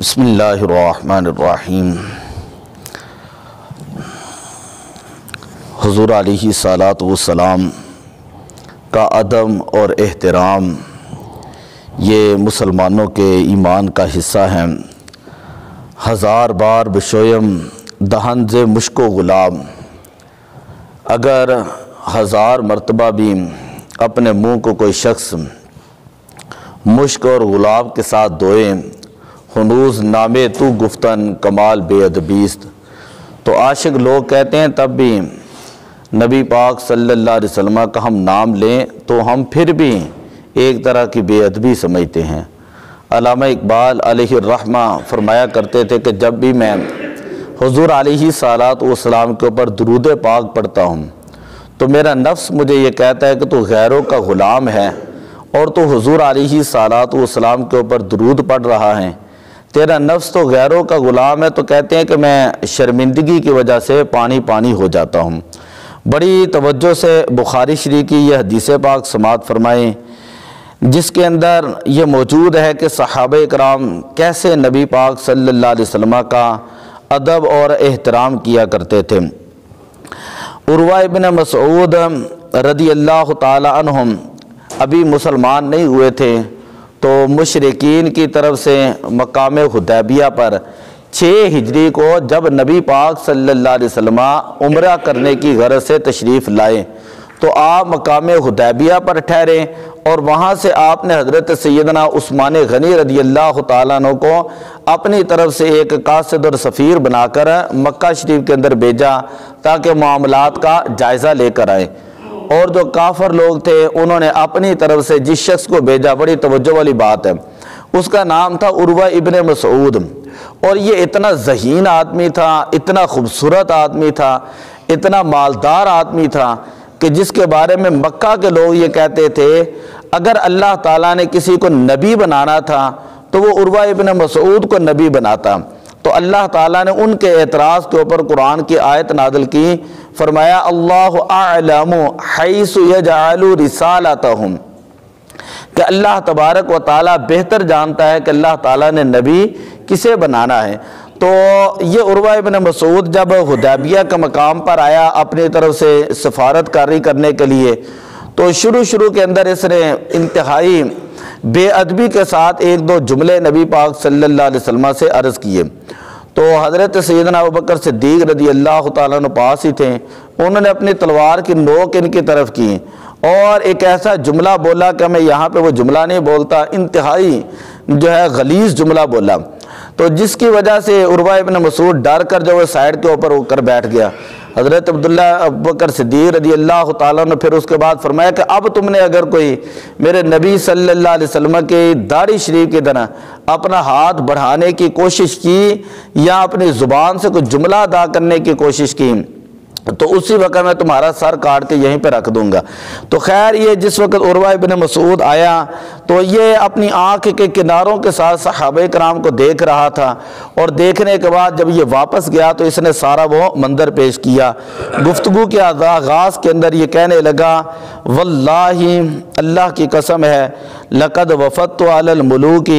بسم اللہ الرحمن الرحیم۔ حضور علیہ الصلاۃ والسلام کا ادب اور احترام یہ مسلمانوں کے ایمان کا حصہ ہیں۔ ہزار بار بشویم دہن ز مشک و غلام، اگر ہزار مرتبہ بھی اپنے منہ کو کوئی شخص مشک اور گلاب کے ساتھ دھوئے، ہنوز نامے تو گفتن کمال بے ادبیست، تو عاشق لوگ کہتے ہیں تب بھی نبی پاک صلی اللہ علیہ وسلم کا ہم نام لیں تو ہم پھر بھی ایک طرح کی بے ادبی سمجھتے ہیں۔ علامہ اقبال علیہ الرحمہ فرمایا کرتے تھے کہ جب بھی میں حضور علیہ الصلاۃ والسلام کے اوپر درود پاک پڑھتا ہوں تو میرا نفس مجھے یہ کہتا ہے کہ تو غیروں کا غلام ہے اور تو حضور علیہ الصلاۃ والسلام کے اوپر درود پڑھ رہا ہے، تیرا نفس تو غیروں کا غلام ہے، تو کہتے ہیں کہ میں شرمندگی کی وجہ سے پانی پانی ہو جاتا ہوں۔ بڑی توجہ سے بخاری شریف کی یہ حدیث پاک سماعت فرمائیں، جس کے اندر یہ موجود ہے کہ صحابہ کرام کیسے نبی پاک صلی اللہ علیہ وسلم کا ادب اور احترام کیا کرتے تھے۔ عروہ ابن مسعود رضی اللہ تعالی عنہم ابھی مسلمان نہیں ہوئے تھے تو مشرکین کی طرف سے مقام حدیبیہ پر 6 ہجری کو جب نبی پاک صلی اللہ علیہ وسلم عمرہ کرنے کی غرض سے تشریف لائے تو آپ مقام حدیبیہ پر ٹھہرے اور وہاں سے آپ نے حضرت سیدنا عثمان غنی رضی اللہ تعالیٰ عنہ کو اپنی طرف سے ایک قاصد اور سفیر بنا کر مکہ شریف کے اندر بھیجا تاکہ معاملات کا جائزہ لے کر آئے، اور جو کافر لوگ تھے انہوں نے اپنی طرف سے جس شخص کو بھیجا، بڑی توجہ والی بات ہے، اس کا نام تھا عروہ ابن مسعود، اور یہ اتنا ذہین آدمی تھا، اتنا خوبصورت آدمی تھا، اتنا مالدار آدمی تھا کہ جس کے بارے میں مکہ کے لوگ یہ کہتے تھے اگر اللہ تعالیٰ نے کسی کو نبی بنانا تھا تو وہ عروہ ابن مسعود کو نبی بناتا۔ تو اللہ تعالیٰ نے ان کے اعتراض کے اوپر قرآن کی آیت نازل کی، فرمایا اللہ اعلم حیث یجعل رسالتہم، کہ اللہ تبارک و تعالیٰ بہتر جانتا ہے کہ اللہ تعالیٰ نے نبی کسے بنانا ہے۔ تو یہ عروہ ابن مسعود جب حدیبیہ کا مقام پر آیا اپنی طرف سے سفارت کاری کرنے کے لیے، تو شروع کے اندر اس نے انتہائی بے ادبی کے ساتھ ایک دو جملے نبی پاک صلی اللہ علیہ وسلم سے عرض کیے، تو حضرت سیدنا ابوبکر صدیق رضی اللہ تعالیٰ عنہ پاس ہی تھے، انہوں نے اپنی تلوار کی نوک ان کی طرف کی اور ایک ایسا جملہ بولا کہ میں یہاں پہ وہ جملہ نہیں بولتا، انتہائی غلیظ جملہ بولا، تو جس کی وجہ سے عروہ ابن مسعود ڈر کر جو وہ سائڈ کے اوپر ہو کر بیٹھ گیا۔ حضرت عبداللہ ابوبکر صدیق رضی اللہ تعالیٰ نے پھر اس کے بعد فرمایا کہ اب تم نے اگر کوئی میرے نبی صلی اللہ علیہ وسلم کی داڑھی شریف کی طرح اپنا ہاتھ بڑھانے کی کوشش کی یا اپنی زبان سے کوئی جملہ ادا کرنے کی کوشش کی تو اسی وقت میں تمہارا سر کاٹ کے یہیں پہ رکھ دوں گا۔ تو خیر یہ جس وقت عروہ ابن مسعود آیا تو یہ اپنی آنکھ کے کناروں کے ساتھ صحابہ کرام کو دیکھ رہا تھا، اور دیکھنے کے بعد جب یہ واپس گیا تو اس نے سارا وہ منظر پیش کیا۔ گفتگو کے آغاز کے اندر یہ کہنے لگا واللہ اللہ کی قسم ہے لقد وفدت علی الملوک،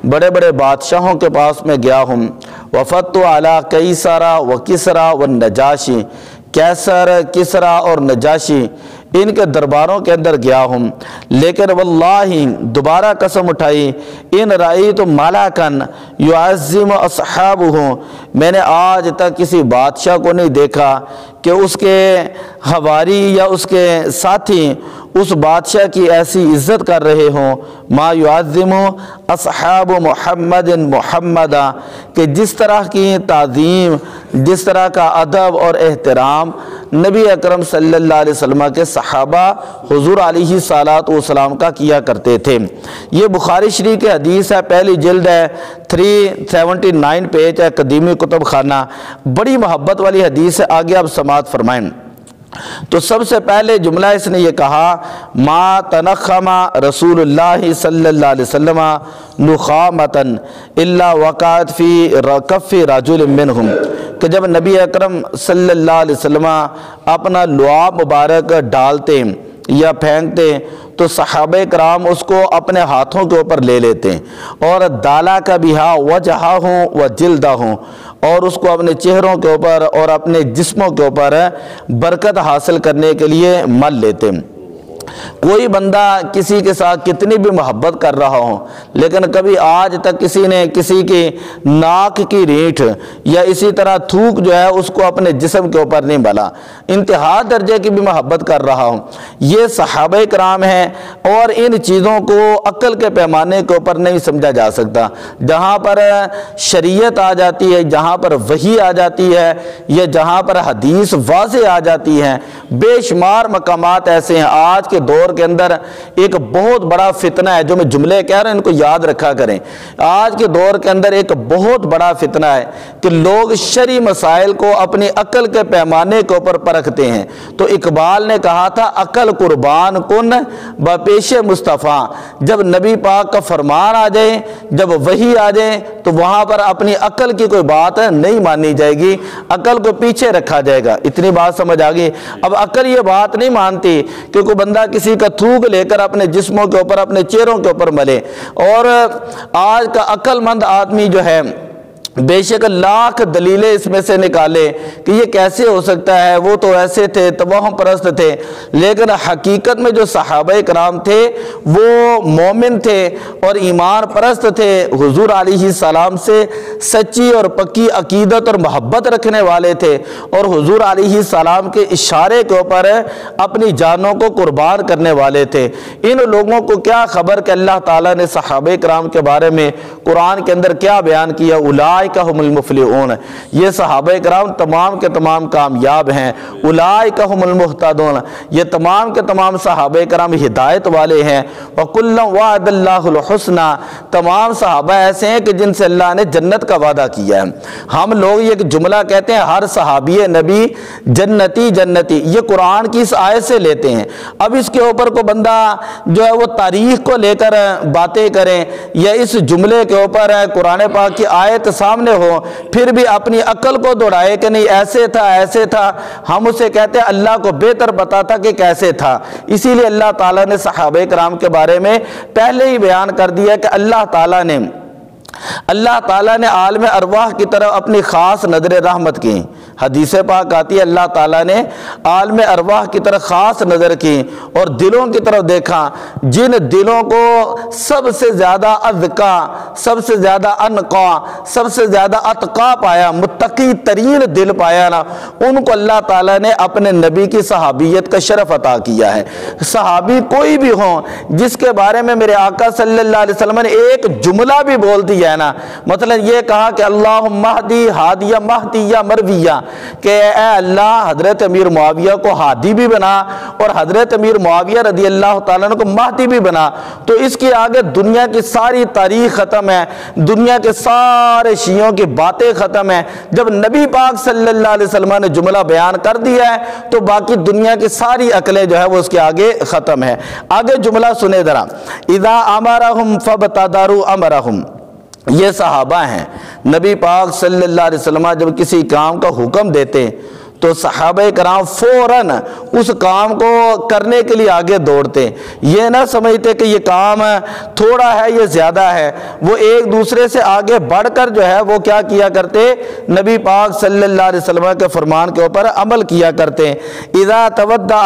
بڑے بڑے بادشاہوں کے پاس میں گیا ہوں، وفدت علی قیصر و کسریٰ و نجاشی، کیسر کسریٰ اور نجاشی ان کے درباروں کے اندر گیا ہوں، لیکن واللہ دوبارہ قسم اٹھائی ان رأیت ملکن یعظم اصحابہ، میں نے آج تک کسی بادشاہ کو نہیں دیکھا کہ اس کے حواری یا اس کے ساتھی اس بادشاہ کی ایسی عزت کر رہے ہوں، ما یعظم اصحاب محمد محمدہ، کہ جس طرح کی تعظیم، جس طرح کا ادب اور احترام نبی اکرم صلی اللہ علیہ وسلم کے صحابہ حضور علیہ الصلاۃ والسلام کا کیا کرتے تھے۔ یہ بخاری شریف کی حدیث ہے، پہلی جلد ہے، 379 پیج ہے، قدیمی کتب خانہ، بڑی محبت والی حدیث ہے، آگے آپ سماعت فرمائیں۔ تو سب سے پہلے جملہ اس نے یہ کہا ما تنخم رسول اللہ صلی اللہ علیہ وسلم نخامتن الا وقعت فی کف رجل منہم، کہ جب نبی اکرم صلی اللہ علیہ وسلم اپنا لعاب مبارک ڈالتے یا پھینکتے تو صحابہ کرام اس کو اپنے ہاتھوں کے اوپر لے لیتے اور دالا کا بہا وجہا ہوں و جلدہ ہوں، اور اس کو اپنے چہروں کے اوپر اور اپنے جسموں کے اوپر برکت حاصل کرنے کے لیے مل لیتے۔ کوئی بندہ کسی کے ساتھ کتنی بھی محبت کر رہا ہو، لیکن کبھی آج تک کسی نے کسی کی ناک کی ریٹھ یا اسی طرح تھوک جو ہے اس کو اپنے جسم کے اوپر نہیں ملا، انتہا درجے کی بھی محبت کر رہا ہوں۔ یہ صحابہ کرام ہیں، اور ان چیزوں کو عقل کے پیمانے کے اوپر نہیں سمجھا جا سکتا۔ جہاں پر شریعت آ جاتی ہے، جہاں پر وحی آ جاتی ہے، یا جہاں پر حدیث واضح آ جاتی ہے، بے شمار مقامات ایسے ہیں۔ آج کے دور کے اندر ایک بہت بڑا فتنہ ہے، جو میں جملے کہہ رہا ہوں ان کو یاد رکھا کریں۔ آج کے دور کے اندر ایک بہت بڑا فتنہ ہے کہ لوگ شرعی مسائل کو اپنی عقل کے پیمانے کے اوپر پرکھتے ہیں۔ تو اقبال نے کہا تھا عقل قربان کن بپیش مصطفیٰ، جب نبی پاک کا فرمان آ جائے، جب وحی آ جائے تو وہاں پر اپنی عقل کی کوئی بات نہیں مانی جائے گی، عقل کو پیچھے رکھا جائے گا۔ اتنی بات سمجھ آ گئی؟ اب عقل یہ بات نہیں مانتی کہ کوئی بندہ کسی کا تھوک لے کر اپنے جسموں کے اوپر اپنے چہروں کے اوپر ملے۔ اور آج کا عقل مند آدمی جو ہے بے شک لاکھ دلیلیں اس میں سے نکالے کہ یہ کیسے ہو سکتا ہے، وہ تو ایسے تھے، توہم پرست تھے، لیکن حقیقت میں جو صحابہ کرام تھے وہ مومن تھے اور ایمان پرست تھے، حضور علیہ السلام سے سچی اور پکی عقیدت اور محبت رکھنے والے تھے، اور حضور علیہ السلام کے اشارے کے اوپر اپنی جانوں کو قربان کرنے والے تھے۔ ان لوگوں کو کیا خبر کہ اللہ تعالیٰ نے صحابہ کرام کے بارے میں قرآن کے اندر کیا بیان کیا؟ اولئک هم المفلحون، یہ صحابہ کرام تمام کے تمام کامیاب ہیں۔ اولئک هم المہتدون، یہ تمام کے تمام صحابہ کرام ہدایت والے ہیں۔ وَكُلًّا وَعَدَ اللَّهُ الْحُسْنَى، تمام صحابہ ایسے ہیں کہ جن سے اللہ نے جنت کا وعدہ کیا ہے۔ ہم لوگ یہ جملہ کہتے ہیں ہر صحابی نبی جنتی جنتی، یہ قرآن کی اس آیت سے لیتے ہیں۔ اب اس کے اوپر کو بندہ جو ہے وہ تاریخ کو لے کر باتیں کریں، یا اس جملے کے اوپر قرآن پاک کی آیت سامنے ہو، پھر بھی اپنی عقل کو دوڑائے کہ نہیں ایسے تھا ایسے تھا، ہم اسے کہتے ہیں اللہ کو بہتر پتا تھا کہ کیسے تھا۔ اسی لیے اللہ تعالیٰ نے صحابہ کرام کے بارے میں پہلے ہی بیان کر دیا کہ اللہ تعالیٰ نے عالم ارواح کی طرف اپنی خاص نظر رحمت کی۔ حدیث پاک آتی ہے اللہ تعالیٰ نے عالم ارواح کی طرف خاص نظر کی اور دلوں کی طرف دیکھا، جن دلوں کو سب سے زیادہ اذکا، سب سے زیادہ انقا، سب سے زیادہ اتقا پایا، متقی ترین دل پایا نا، ان کو اللہ تعالیٰ نے اپنے نبی کی صحابیت کا شرف عطا کیا ہے۔ صحابی کوئی بھی ہوں جس کے بارے میں میرے آقا صلی اللہ علیہ وسلم نے ایک جملہ بھی بول دیا ہے نا، مثلا یہ کہا کہ اللہم اہدی ہادیہ مہدیہ مرویہ، کہ اے اللہ حضرت امیر معاویہ کو ہادی بھی بنا اور حضرت امیر معاویہ رضی اللہ تعالیٰ عنہ کو مہدی بھی بنا، تو اس کے آگے دنیا کی ساری تاریخ ختم ہے، دنیا کے سارے شیعوں کی باتیں ختم ہیں۔ جب نبی پاک صلی اللہ علیہ وسلم نے جملہ بیان کر دیا ہے تو باقی دنیا کی ساری عقلیں جو ہے وہ اس کے آگے ختم ہے۔ آگے جملہ سنے ذرا، اذا امرہم فابتدروا امرہم، یہ صحابہ ہیں، نبی پاک صلی اللہ علیہ وسلم جب کسی کام کا حکم دیتے تو صحابہ کرام فوراً اس کام کو کرنے کے لیے آگے دوڑتے، یہ نہ سمجھتے کہ یہ کام تھوڑا ہے یہ زیادہ ہے، وہ ایک دوسرے سے آگے بڑھ کر جو ہے وہ کیا کیا کرتے؟ نبی پاک صلی اللہ علیہ وسلم کے فرمان کے اوپر عمل کیا کرتے۔ اذا تودع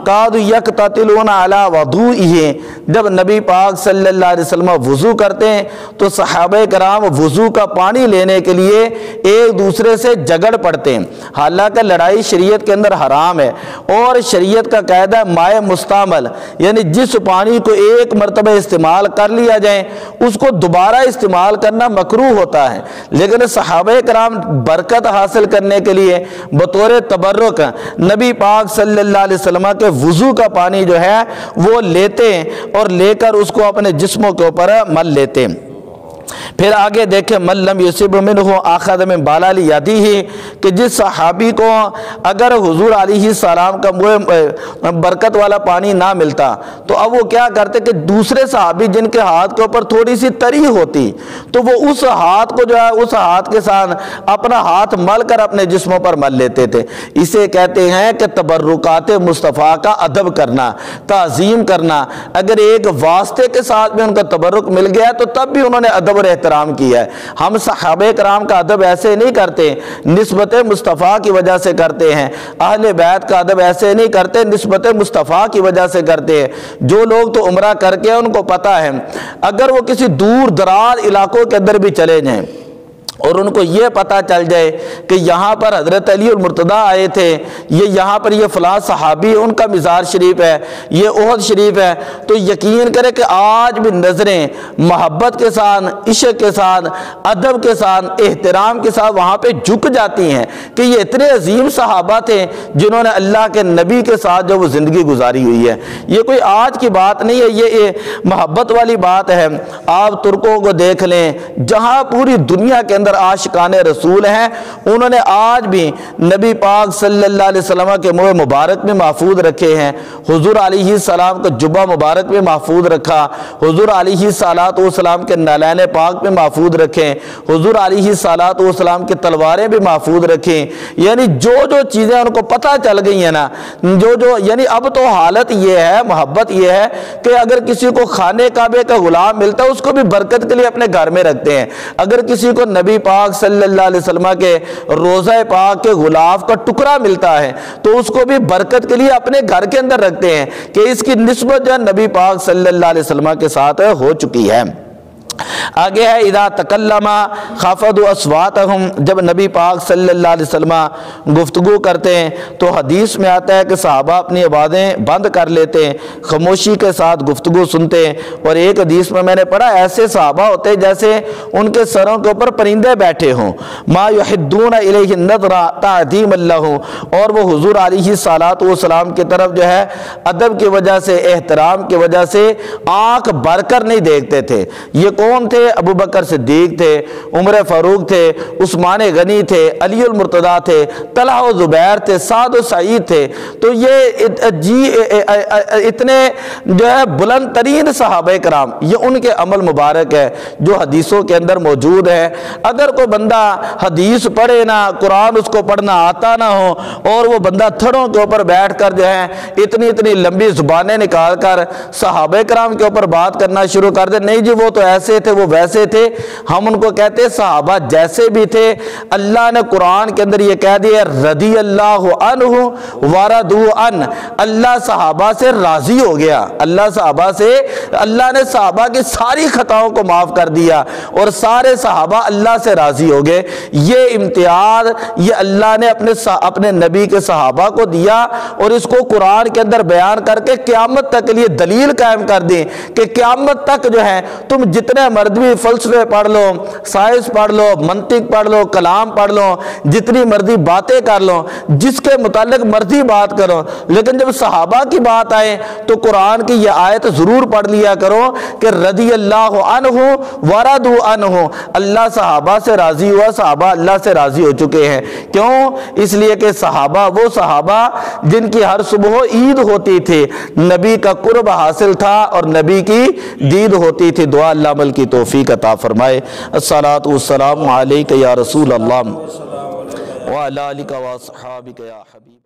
قعدوا یقتتلون علی وضوئہ، جب نبی پاک صلی اللہ علیہ وسلم وضو کرتے تو صحابہ کرام وضو کا پانی لینے کے لیے ایک دوسرے سے جھگڑ پڑتے، حالانکہ لڑائی شریعت کے اندر حرام ہے، اور شریعت کا قاعدہ مائع مستعمل، یعنی جس پانی کو ایک مرتبہ استعمال کر لیا جائے اس کو دوبارہ استعمال کرنا مکروہ ہوتا ہے، لیکن صحابہ کرام برکت حاصل کرنے کے لیے بطور تبرک نبی پاک صلی اللہ علیہ وسلم کے وضو کا پانی جو ہے وہ لیتے اور لے کر اس کو اپنے جسموں کے اوپر مل لیتے۔ پھر آگے دیکھیں من لم یصب منہ اخذ من بلال یدہ، کہ جس صحابی کو اگر حضور علیہ السلام کا برکت والا پانی نہ ملتا تو اب وہ کیا کرتے کہ دوسرے صحابی جن کے ہاتھ کے اوپر تھوڑی سی تری ہوتی تو وہ اس ہاتھ کو جو ہے اس ہاتھ کے ساتھ اپنا ہاتھ مل کر اپنے جسموں پر مل لیتے تھے۔ اسے کہتے ہیں کہ تبرکات مصطفیٰ کا ادب کرنا، تعظیم کرنا۔ اگر ایک واسطے کے ساتھ بھی ان کا تبرک مل گیا تو تب بھی انہوں نے ادب اور احترام کیا ہے۔ ہم صحابہ کرام کا ادب ایسے نہیں کرتے، نسبت مصطفیٰ کی وجہ سے کرتے ہیں۔ اہل بیت کا ادب ایسے نہیں کرتے، نسبت مصطفیٰ کی وجہ سے کرتے ہیں۔ جو لوگ تو عمرہ کر کے ان کو پتہ ہے، اگر وہ کسی دور دراز علاقوں کے اندر بھی چلے جائیں اور ان کو یہ پتہ چل جائے کہ یہاں پر حضرت علی المرتضیٰ آئے تھے، یہاں پر یہ فلاں صحابی ان کا مزار شریف ہے، یہ احد شریف ہے، تو یقین کرے کہ آج بھی نظریں محبت کے ساتھ، عشق کے ساتھ، ادب کے ساتھ، احترام کے ساتھ وہاں پہ جھک جاتی ہیں کہ یہ اتنے عظیم صحابہ تھے جنہوں نے اللہ کے نبی کے ساتھ جو وہ زندگی گزاری ہوئی ہے۔ یہ کوئی آج کی بات نہیں ہے، یہ محبت والی بات ہے۔ آپ ترکوں کو دیکھ لیں، جہاں پوری دنیا کے اندر عاشقان رسول ہیں، انہوں نے آج بھی نبی پاک صلی اللہ علیہ وسلم کے منہ مبارک میں محفوظ رکھے ہیں، حضور علیہ السلام کا جبہ مبارک میں محفوظ رکھا، حضور علیہ السلام کے نالین پاک میں محفوظ رکھیں، حضور علیہ السلام کی تلواریں بھی محفوظ رکھیں۔ یعنی جو چیزیں ان کو پتہ چل گئی ہیں نا، یعنی اب تو حالت یہ ہے، محبت یہ ہے کہ اگر کسی کو خانے کعبے کا غلام ملتا ہے اس کو بھی برکت کے لیے اپنے گھر میں رکھتے ہیں۔ اگر کسی کو نبی پاک صلی اللہ علیہ وسلم کے روضہ پاک کے غلاف کا ٹکڑا ملتا ہے تو اس کو بھی برکت کے لیے اپنے گھر کے اندر رکھتے ہیں کہ اس کی نسبت جو نبی پاک صلی اللہ علیہ وسلم کے ساتھ ہو چکی ہے۔ آگے ہے اذا تکلم خفضوا اصواتهم، جب نبی پاک صلی اللہ علیہ وسلم گفتگو کرتے ہیں تو حدیث میں آتا ہے کہ صحابہ اپنی آوازیں بند کر لیتے ہیں، خاموشی کے ساتھ گفتگو سنتے ہیں۔ اور ایک حدیث میں نے پڑھا ایسے صحابہ ہوتے ہیں جیسے ان کے سروں کے اوپر پرندے بیٹھے ہوں، ما یحدون الیہ النظر تعظیما لہ، اور وہ حضور علیہ السلام کی طرف جو ہے ادب کی وجہ سے، احترام کی وجہ سے آنکھ بھر کر نہیں دیکھتے تھے۔ یہ کون تھے؟ ابو بکر صدیق تھے، عمر فاروق تھے، عثمان غنی تھے، علی المرتضیٰ تھے، طلحہ و زبیر تھے، سعد و سعید تھے۔ تو یہ اتنے جو ہے بلند ترین صحابہ کرام، یہ ان کے عمل مبارک ہے جو حدیثوں کے اندر موجود ہے۔ اگر کوئی بندہ حدیث پڑھے نہ، قرآن اس کو پڑھنا آتا نہ ہو، اور وہ بندہ تھڑوں کے اوپر بیٹھ کر جو ہے اتنی لمبی زبانیں نکال کر صحابہ کرام کے اوپر بات کرنا شروع کر دے، نہیں جی وہ تو ایسے تھے، وہ ویسے تھے، ہم ان کو کہتے ہیں صحابہ جیسے بھی تھے۔ اللہ نے قرآن کے اندر یہ کہہ دیا رضی اللہ عنہ ورضوا عنہ، اللہ صحابہ سے راضی ہو گیا، اللہ نے صحابہ کی ساری خطاؤں کو معاف کر دیا اور سارے صحابہ اللہ سے راضی ہو گئے۔ یہ امتیاز یہ اللہ نے اپنے نبی کے صحابہ کو دیا، اور اس کو قرآن کے اندر بیان کر کے قیامت تک کے لیے دلیل قائم کر دی کہ قیامت تک جو ہے تم جتنے مرضی فلسفے پڑھ لو، سائنس پڑھ لو، منطق پڑھ لو، کلام پڑھ لو، جتنی مرضی باتیں کر لو، جس کے متعلق مرضی بات کرو، لیکن جب صحابہ کی بات آئے تو قرآن کی یہ آیت ضرور پڑھ لیا کرو کہ رضی اللہ عنہ ورضوا عنہ، اللہ صحابہ سے راضی ہوا، صحابہ اللہ سے راضی ہو چکے ہیں۔ کیوں؟ اس لیے کہ صحابہ وہ صحابہ جن کی ہر صبح عید ہوتی تھی، نبی کا قرب حاصل تھا اور نبی کی دید ہوتی تھی۔ دعا اللہ عمل کی توفیق عطا فرمائے۔ الصلاۃ والسلام علیک یا رسول اللہ وعلی آلک و اصحابک یا حبیب